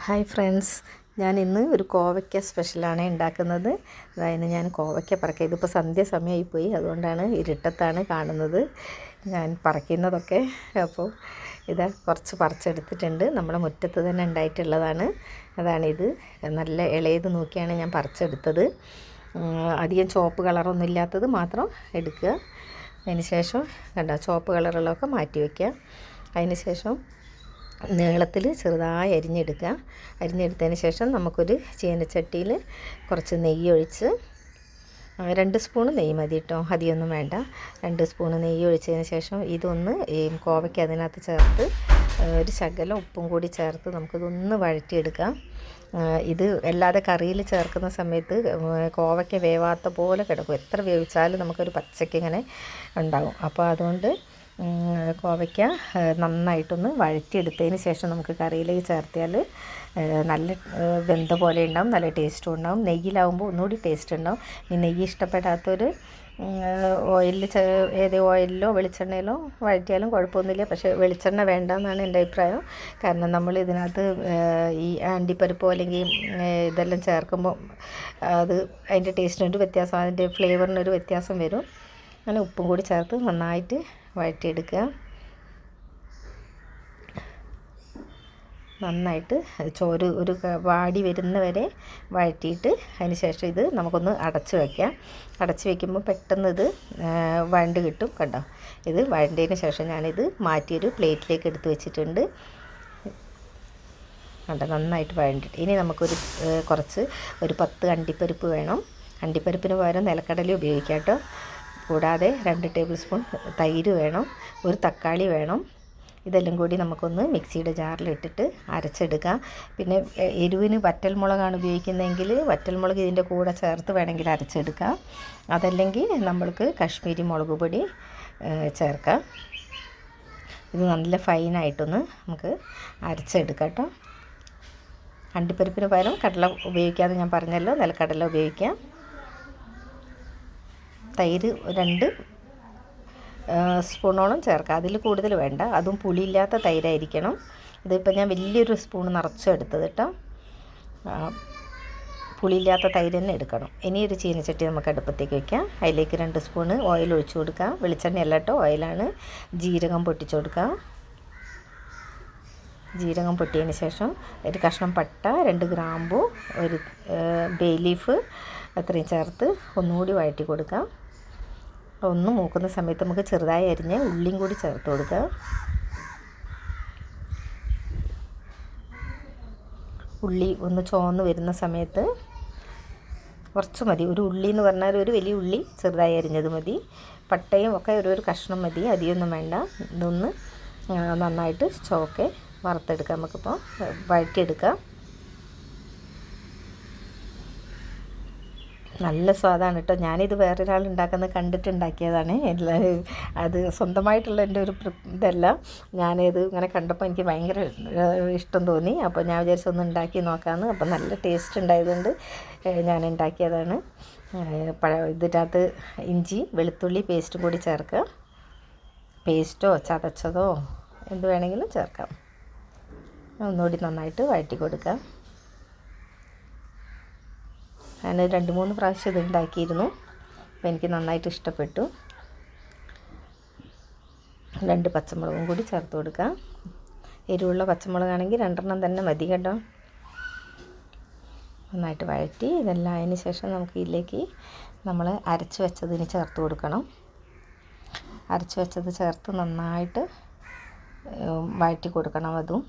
Hi friends, ഞാൻ ഇന്ന് ഒരു കോവയ്ക്ക സ്പെഷ്യലാണ് ഉണ്ടാക്കുന്നത്. അതായത് ഞാൻ കോവയ്ക്ക പറിക്കുക. ഇതിപ്പോൾ സന്ധ്യ സമയമായിപ്പോയി, അതുകൊണ്ടാണ് ഇരുട്ടത്താണ് കാണുന്നത് ഞാൻ പറിക്കുന്നതൊക്കെ. അപ്പോൾ ഇതാ കുറച്ച് പറിച്ചെടുത്തിട്ടുണ്ട്. നമ്മുടെ മുറ്റത്ത് തന്നെ ഉണ്ടായിട്ടുള്ളതാണ്. അതാണിത്. നല്ല ഇളയത് നോക്കിയാണ് ഞാൻ പറിച്ചെടുത്തത്. അധികം ചുവപ്പ് കളറൊന്നും ഇല്ലാത്തത് മാത്രം എടുക്കുക. അതിന് ശേഷം കണ്ട ചുവപ്പ് കളറുള്ളതൊക്കെ മാറ്റി വയ്ക്കുക. അതിന് ശേഷം നീളത്തിൽ ചെറുതായി അരിഞ്ഞെടുക്കുക. അരിഞ്ഞെടുത്തതിന് ശേഷം നമുക്കൊരു ചീനച്ചട്ടിയിൽ കുറച്ച് നെയ്യ് ഒഴിച്ച് 2 സ്പൂണ് നെയ്യ് മതി കേട്ടോ, അധികമൊന്നും വേണ്ട. 2 സ്പൂണ് നെയ്യ് ഒഴിച്ചതിന് ശേഷം ഇതൊന്ന് കോവയ്ക്ക് അതിനകത്ത് ചേർത്ത് ഒരു ശകലം ഉപ്പും കൂടി ചേർത്ത് നമുക്കിതൊന്ന് വഴറ്റിയെടുക്കാം. ഇത് അല്ലാതെ കറിയിൽ ചേർക്കുന്ന സമയത്ത് കോവയ്ക്ക വേവാത്ത പോലെ കിടക്കും. എത്ര വേവിച്ചാലും നമുക്കൊരു പച്ചയ്ക്ക് ഇങ്ങനെ ഉണ്ടാകും. അപ്പോൾ അതുകൊണ്ട് കോവയ്ക്ക നന്നായിട്ടൊന്ന് വഴറ്റിയെടുത്തതിന് ശേഷം നമുക്ക് കറിയിലേക്ക് ചേർത്തിയാൽ നല്ല വെന്ത പോലെ ഉണ്ടാവും, നല്ല ടേസ്റ്റും ഉണ്ടാവും. നെയ്യിലാവുമ്പോൾ ഒന്നുകൂടി ടേസ്റ്റ് ഉണ്ടാവും. ഈ നെയ്യ് ഇഷ്ടപ്പെടാത്തൊരു ഓയിലിൽ ഏത് ഓയിലിലോ വെളിച്ചെണ്ണയിലോ വഴറ്റിയാലും കുഴപ്പമൊന്നുമില്ല. പക്ഷേ വെളിച്ചെണ്ണ വേണ്ടെന്നാണ് എൻ്റെ അഭിപ്രായം. കാരണം നമ്മൾ ഇതിനകത്ത് ഈ അണ്ടിപ്പരിപ്പോ അല്ലെങ്കിൽ ഇതെല്ലാം ചേർക്കുമ്പോൾ അത് അതിൻ്റെ ടേസ്റ്റിനൊരു വ്യത്യാസം, അതിൻ്റെ ഫ്ലേവറിനൊരു വ്യത്യാസം വരും. അങ്ങനെ ഉപ്പും കൂടി ചേർത്ത് നന്നായിട്ട് വഴറ്റിയെടുക്കുക. നന്നായിട്ട് ഒരു വാടി വരുന്ന വരെ വഴറ്റിയിട്ട് അതിന് ശേഷം ഇത് നമുക്കൊന്ന് അടച്ച് വയ്ക്കാം. അടച്ച് വയ്ക്കുമ്പോൾ പെട്ടെന്ന് ഇത് വഴണ്ട് കിട്ടും. കണ്ടോ, ഇത് വഴണ്ടതിന് ശേഷം ഞാനിത് മാറ്റിയൊരു പ്ലേറ്റിലേക്ക് എടുത്ത് വെച്ചിട്ടുണ്ട്. കണ്ടോ, നന്നായിട്ട് വഴണ്ടിട്ട് ഇനി നമുക്കൊരു കുറച്ച് ഒരു 10 അണ്ടിപ്പരിപ്പ് വേണം. അണ്ടിപ്പരിപ്പിന് പകരം നിലക്കടല ഉപയോഗിക്കാം കേട്ടോ. കൂടാതെ 2 ടേബിൾ സ്പൂൺ തൈര് വേണം, ഒരു തക്കാളി വേണം. ഇതെല്ലാം കൂടി നമുക്കൊന്ന് മിക്സിയുടെ ജാറിലിട്ടിട്ട് അരച്ചെടുക്കാം. പിന്നെ എരിവിന് വറ്റൽമുളകാണ് ഉപയോഗിക്കുന്നതെങ്കിൽ വറ്റൽമുളക് ഇതിൻ്റെ കൂടെ ചേർത്ത് വേണമെങ്കിൽ അരച്ചെടുക്കാം. അതല്ലെങ്കിൽ നമ്മൾക്ക് കാശ്മീരി മുളക് പൊടി ചേർക്കാം. ഇത് നല്ല ഫൈനായിട്ടൊന്ന് നമുക്ക് അരച്ചെടുക്കാം കേട്ടോ. അണ്ടിപ്പരിപ്പിന് പകരം കടല ഉപയോഗിക്കാമെന്ന് ഞാൻ പറഞ്ഞല്ലോ, നിലക്കടല ഉപയോഗിക്കാം. തൈര് 2 സ്പൂണോളം ചേർക്കാം, അതിൽ കൂടുതൽ വേണ്ട. അതും പുളിയില്ലാത്ത തൈരായിരിക്കണം. ഇതിപ്പോൾ ഞാൻ വലിയൊരു സ്പൂൺ നിറച്ചെടുത്തത് കേട്ടോ. പുളിയില്ലാത്ത തൈര് തന്നെ എടുക്കണം. ഇനി ഒരു ചീനച്ചട്ടി നമുക്ക് അടുപ്പത്തേക്ക് വയ്ക്കാം. അതിലേക്ക് 2 സ്പൂണ് ഓയിൽ ഒഴിച്ചു കൊടുക്കാം. വെളിച്ചെണ്ണയല്ല കേട്ടോ, ഓയിലാണ്. ജീരകം പൊട്ടിച്ചു കൊടുക്കാം. ജീരകം പൊട്ടിയതിന് ശേഷം ഒരു കഷ്ണം പട്ട, 2 ഗ്രാമ്പു, ഒരു ബേ ലീഫ് അത്രയും ചേർത്ത് ഒന്നുകൂടി വഴറ്റി കൊടുക്കാം. ഒന്ന് മൂക്കുന്ന സമയത്ത് നമുക്ക് ചെറുതായി അരിഞ്ഞ് ഉള്ളിയും കൂടി ചേർത്ത് കൊടുക്കുക. ഉള്ളി ഒന്ന് ചുവന്ന് വരുന്ന സമയത്ത് കുറച്ച് മതി, ഒരു ഉള്ളി എന്ന് പറഞ്ഞാൽ ഒരു വലിയ ഉള്ളി ചെറുതായി അരിഞ്ഞത് മതി. പട്ടയും ഒക്കെ ഒരു കഷ്ണം മതി, അധികമൊന്നും വേണ്ട. ഇതൊന്ന് നന്നായിട്ട് ചുവക്കെ വറുത്തെടുക്കാം. നമുക്കിപ്പോൾ വഴറ്റിയെടുക്കാം. നല്ല സ്വാദാണ് കേട്ടോ. ഞാനിത് വേറൊരാൾ ഉണ്ടാക്കുന്നത് കണ്ടിട്ടുണ്ടാക്കിയതാണ്. അത് സ്വന്തമായിട്ടുള്ള എൻ്റെ ഒരു ഇതല്ല. ഞാനിത് ഇങ്ങനെ കണ്ടപ്പോൾ എനിക്ക് ഭയങ്കര ഇഷ്ടം തോന്നി. അപ്പോൾ ഞാൻ വിചാരിച്ചൊന്ന് ഉണ്ടാക്കി നോക്കാമെന്ന്. അപ്പോൾ നല്ല ടേസ്റ്റ് ഉണ്ടായതുകൊണ്ട് ഞാൻ ഉണ്ടാക്കിയതാണ്. ഇതിനകത്ത് ഇഞ്ചി വെളുത്തുള്ളി പേസ്റ്റും കൂടി ചേർക്കുക. പേസ്റ്റോ ചതച്ചതോ എന്ത് വേണമെങ്കിലും ചേർക്കാം. ഒന്നുകൂടി നന്നായിട്ട് വഴറ്റി കൊടുക്കാം. ഞാൻ 2-3 പ്രാവശ്യം ഇത് ഉണ്ടാക്കിയിരുന്നു. അപ്പോൾ എനിക്ക് നന്നായിട്ട് ഇഷ്ടപ്പെട്ടു. 2 പച്ചമുളകും കൂടി ചേർത്ത് കൊടുക്കാം. എരിവുള്ള പച്ചമുളകാണെങ്കിൽ 2 തന്നെ മതി കേട്ടോ. നന്നായിട്ട് വഴറ്റി ഇതെല്ലാം അതിന് ശേഷം നമുക്ക് ഇതിലേക്ക് നമ്മൾ അരച്ച് വെച്ചതിന് ചേർത്ത് കൊടുക്കണം. അരച്ച് വെച്ചത് ചേർത്ത് നന്നായിട്ട് വഴറ്റി കൊടുക്കണം. അതും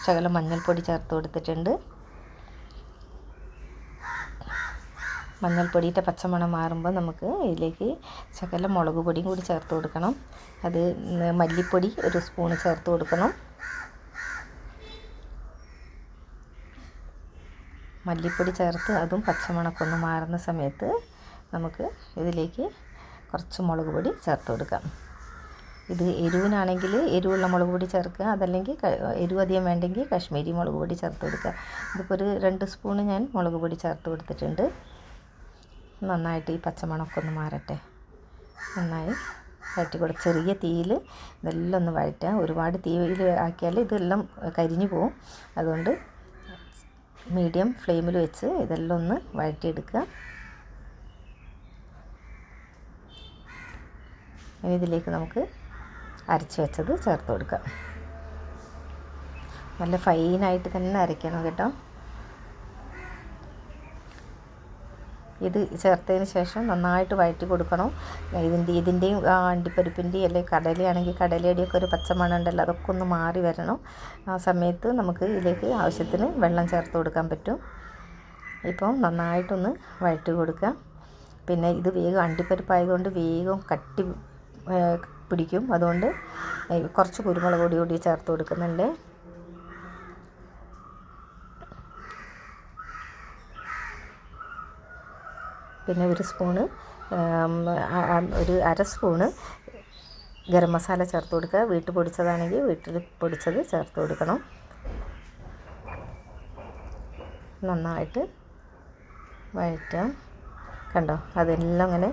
ശകലം മഞ്ഞൾപ്പൊടി ചേർത്ത് കൊടുത്തിട്ടുണ്ട്. മഞ്ഞൾപ്പൊടിയുടെ പച്ചമണം മാറുമ്പോൾ നമുക്ക് ഇതിലേക്ക് ശകലം മുളക് പൊടിയും കൂടി ചേർത്ത് കൊടുക്കണം. അത് മല്ലിപ്പൊടി 1 സ്പൂണ് ചേർത്ത് കൊടുക്കണം. മല്ലിപ്പൊടി ചേർത്ത് അതും പച്ചമണമൊക്കെ ഒന്ന് മാറുന്ന സമയത്ത് നമുക്ക് ഇതിലേക്ക് കുറച്ച് മുളക് പൊടി ചേർത്ത് കൊടുക്കാം. ഇത് എരിവിനാണെങ്കിൽ എരിവുള്ള മുളക് പൊടി ചേർക്കുക, അതല്ലെങ്കിൽ എരിവ് അധികം വേണ്ടെങ്കിൽ കാശ്മീരി മുളക് പൊടി ചേർത്ത് കൊടുക്കുക. ഇതിപ്പോൾ ഒരു 2 സ്പൂണ് ഞാൻ മുളക് പൊടി ചേർത്ത് കൊടുത്തിട്ടുണ്ട്. നന്നായിട്ട് ഈ പച്ചമണമൊക്കെ ഒന്ന് മാറട്ടെ. നന്നായി വഴറ്റി കൊടുക്കുക. ചെറിയ തീയിൽ ഇതെല്ലാം ഒന്ന് വഴറ്റുക. ഒരുപാട് തീയിൽ ആക്കിയാൽ ഇതെല്ലാം കരിഞ്ഞു പോവും. അതുകൊണ്ട് മീഡിയം ഫ്ലെയിമിൽ വെച്ച് ഇതെല്ലാം ഒന്ന് വഴറ്റിയെടുക്കുക. ഇനി ഇതിലേക്ക് നമുക്ക് അരച്ച് വെച്ചത് ചേർത്ത് കൊടുക്കാം. നല്ല ഫൈനായിട്ട് തന്നെ അരയ്ക്കണം കേട്ടോ. ഇത് ചേർത്തതിന് ശേഷം നന്നായിട്ട് വഴറ്റി കൊടുക്കണം. ഇതിൻ്റെയും അണ്ടിപ്പരിപ്പിൻ്റെയും അല്ലെങ്കിൽ കടലയാണെങ്കിൽ കടലയുടെയൊക്കെ ഒരു പച്ചമണം ഉണ്ടല്ലോ, അതൊക്കെ ഒന്ന് മാറി വരണം. ആ സമയത്ത് നമുക്ക് ഇതിലേക്ക് ആവശ്യത്തിന് വെള്ളം ചേർത്ത് കൊടുക്കാൻ പറ്റും. ഇപ്പോൾ നന്നായിട്ടൊന്ന് വഴറ്റി കൊടുക്കുക. പിന്നെ ഇത് വേഗം അണ്ടിപ്പരിപ്പായതുകൊണ്ട് വേഗം കട്ടി പിടിക്കും. അതുകൊണ്ട് കുറച്ച് കുരുമുളക് പൊടി കൂടി ചേർത്ത് കൊടുക്കുന്നുണ്ട്. പിന്നെ ഒരു അര സ്പൂണ് ഗരം മസാല ചേർത്ത് കൊടുക്കുക. വീട്ടിൽ പൊടിച്ചതാണെങ്കിൽ വീട്ടിൽ പൊടിച്ചത് ചേർത്ത് കൊടുക്കണം. നന്നായിട്ട് വഴറ്റാം. കണ്ടോ, അതെല്ലാം ഇങ്ങനെ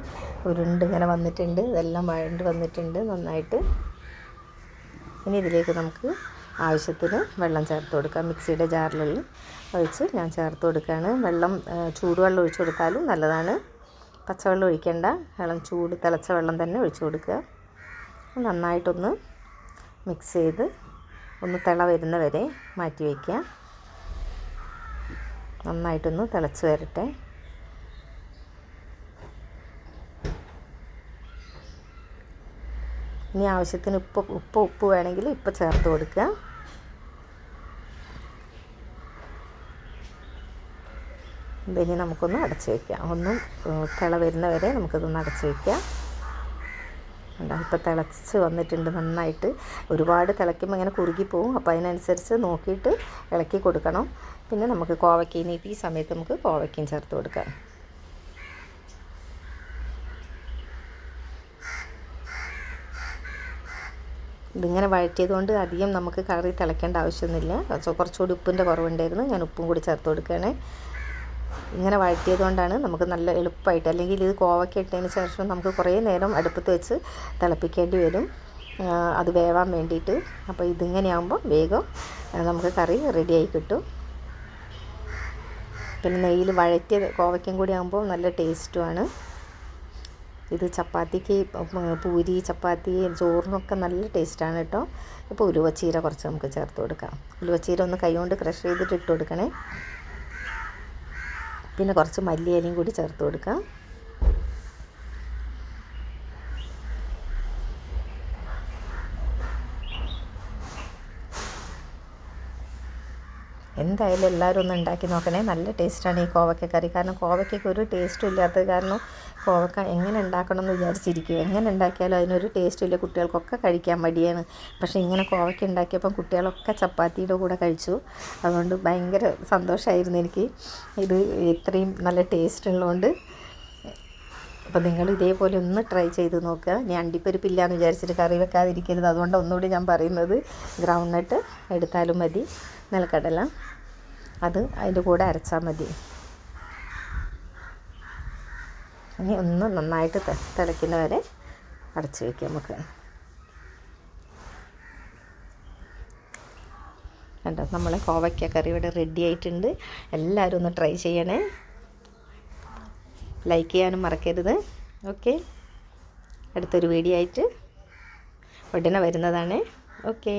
ഉരുണ്ടിങ്ങനെ വന്നിട്ടുണ്ട്. ഇതെല്ലാം വഴണ്ട് വന്നിട്ടുണ്ട് നന്നായിട്ട്. ഇനി ഇതിലേക്ക് നമുക്ക് ആവശ്യത്തിന് വെള്ളം ചേർത്ത് കൊടുക്കാം. മിക്സിയുടെ ജാറിൽ ഒഴിച്ച് ഞാൻ ചേർത്ത് കൊടുക്കുകയാണ്. വെള്ളം ചൂടുവെള്ളം ഒഴിച്ച് കൊടുത്താലും നല്ലതാണ്. പച്ചവെള്ളം ഒഴിക്കേണ്ട, തിളച്ച വെള്ളം തന്നെ ഒഴിച്ച് കൊടുക്കുക. നന്നായിട്ടൊന്ന് മിക്സ് ചെയ്ത് ഒന്ന് തിള വരുന്ന വരെ മാറ്റി വയ്ക്കുക. നന്നായിട്ടൊന്ന് തിളച്ച് വരട്ടെ. ഇനി ആവശ്യത്തിന് ഉപ്പ് വേണമെങ്കിൽ ഇപ്പം ചേർത്ത് കൊടുക്കുക. ഇതിനി നമുക്കൊന്ന് അടച്ച് വയ്ക്കാം. ഒന്ന് തിള വരുന്ന വരെ നമുക്കിതൊന്ന് അടച്ച് വയ്ക്കാം. ഇപ്പോൾ തിളച്ച് വന്നിട്ടുണ്ട് നന്നായിട്ട്. ഒരുപാട് തിളയ്ക്കുമ്പോൾ ഇങ്ങനെ കുറുകിപ്പോവും. അപ്പോൾ അതിനനുസരിച്ച് നോക്കിയിട്ട് ഇളക്കി കൊടുക്കണം. പിന്നെ നമുക്ക് കോവയ്ക്ക ഈ സമയത്ത് നമുക്ക് കോവയ്ക്കയും ചേർത്ത് കൊടുക്കാം. ഇതിങ്ങനെ വഴറ്റിയതുകൊണ്ട് അധികം നമുക്ക് കറി തിളയ്ക്കേണ്ട ആവശ്യമൊന്നുമില്ല. കുറച്ചുകൂടി ഉപ്പിൻ്റെ കുറവുണ്ടായിരുന്നു, ഞാൻ ഉപ്പും കൂടി ചേർത്ത് കൊടുക്കുകയാണ്. ഇങ്ങനെ വഴറ്റിയതുകൊണ്ടാണ് നമുക്ക് നല്ല എളുപ്പമായിട്ട്. അല്ലെങ്കിൽ ഇത് കോവയ്ക്ക ഇട്ടതിന് ശേഷം നമുക്ക് കുറേ നേരം അടുപ്പത്ത് വെച്ച് തിളപ്പിക്കേണ്ടി വരും അത് വേവാൻ വേണ്ടിയിട്ട്. അപ്പോൾ ഇതിങ്ങനെയാകുമ്പോൾ വേഗം നമുക്ക് കറി റെഡിയായി കിട്ടും. പിന്നെ നെയ്യിൽ വഴറ്റിയ കോവയ്ക്കയും കൂടി ആകുമ്പോൾ നല്ല ടേസ്റ്റുമാണ്. ഇത് ചപ്പാത്തിക്ക്, പൂരി, ചപ്പാത്തി, ചോറിനൊക്കെ നല്ല ടേസ്റ്റാണ് കേട്ടോ. ഇപ്പോൾ ഉലുവച്ചീര കുറച്ച് നമുക്ക് ചേർത്ത് കൊടുക്കാം. ഉലുവച്ചീര ഒന്ന് കൈകൊണ്ട് ക്രഷ് ചെയ്തിട്ട് ഇട്ട് കൊടുക്കണേ. പിന്നെ കുറച്ച് മല്ലിയിലയും കൂടി ചേർത്ത് കൊടുക്കാം. എന്തായാലും എല്ലാവരും ഒന്ന് ഉണ്ടാക്കി നോക്കണേ. നല്ല ടേസ്റ്റാണ് ഈ കോവയ്ക്ക കറി. കാരണം കോവയ്ക്കൊക്കെ ഒരു ടേസ്റ്റും ഇല്ലാത്തത് കാരണം കോവയ്ക്ക എങ്ങനെ ഉണ്ടാക്കണം എന്ന് വിചാരിച്ചിരിക്കും. എങ്ങനെ ഉണ്ടാക്കിയാലും അതിനൊരു ടേസ്റ്റും ഇല്ല. കുട്ടികൾക്കൊക്കെ കഴിക്കാൻ മടിയാണ്. പക്ഷേ ഇങ്ങനെ കോവയ്ക്ക ഉണ്ടാക്കിയപ്പം കുട്ടികളൊക്കെ ചപ്പാത്തിയുടെ കൂടെ കഴിച്ചു. അതുകൊണ്ട് ഭയങ്കര സന്തോഷമായിരുന്നു എനിക്ക്. ഇത് ഇത്രയും നല്ല ടേസ്റ്റ് ഉള്ളതുകൊണ്ട്. അപ്പോൾ നിങ്ങൾ ഇതേപോലെ ഒന്ന് ട്രൈ ചെയ്ത് നോക്കുക. ഞാൻ അണ്ടിപ്പരിപ്പില്ല എന്ന് വിചാരിച്ചിട്ട് കറി വെക്കാതിരിക്കരുത്. അതുകൊണ്ട് ഒന്നുകൂടി ഞാൻ പറയുന്നത്, ഗ്രൗണ്ട് നട്ട് എടുത്താലും മതി, നിലക്കടല അത് അതിൻ്റെ കൂടെ അരച്ചാൽ മതി. ഇനി ഒന്ന് നന്നായിട്ട് തിളയ്ക്കുന്ന വരെ അടച്ച് വയ്ക്കാം നമുക്ക്. കണ്ടോ, നമ്മളെ കോവയ്ക്ക കറി ഇവിടെ റെഡി ആയിട്ടുണ്ട്. എല്ലാവരും ഒന്ന് ട്രൈ ചെയ്യണേ. ലൈക്ക് ചെയ്യാനും മറക്കരുത്. ഓക്കെ, അടുത്തൊരു വീഡിയോ ആയിട്ട് ഉടനെ വരുന്നതാണ്. ഓക്കെ.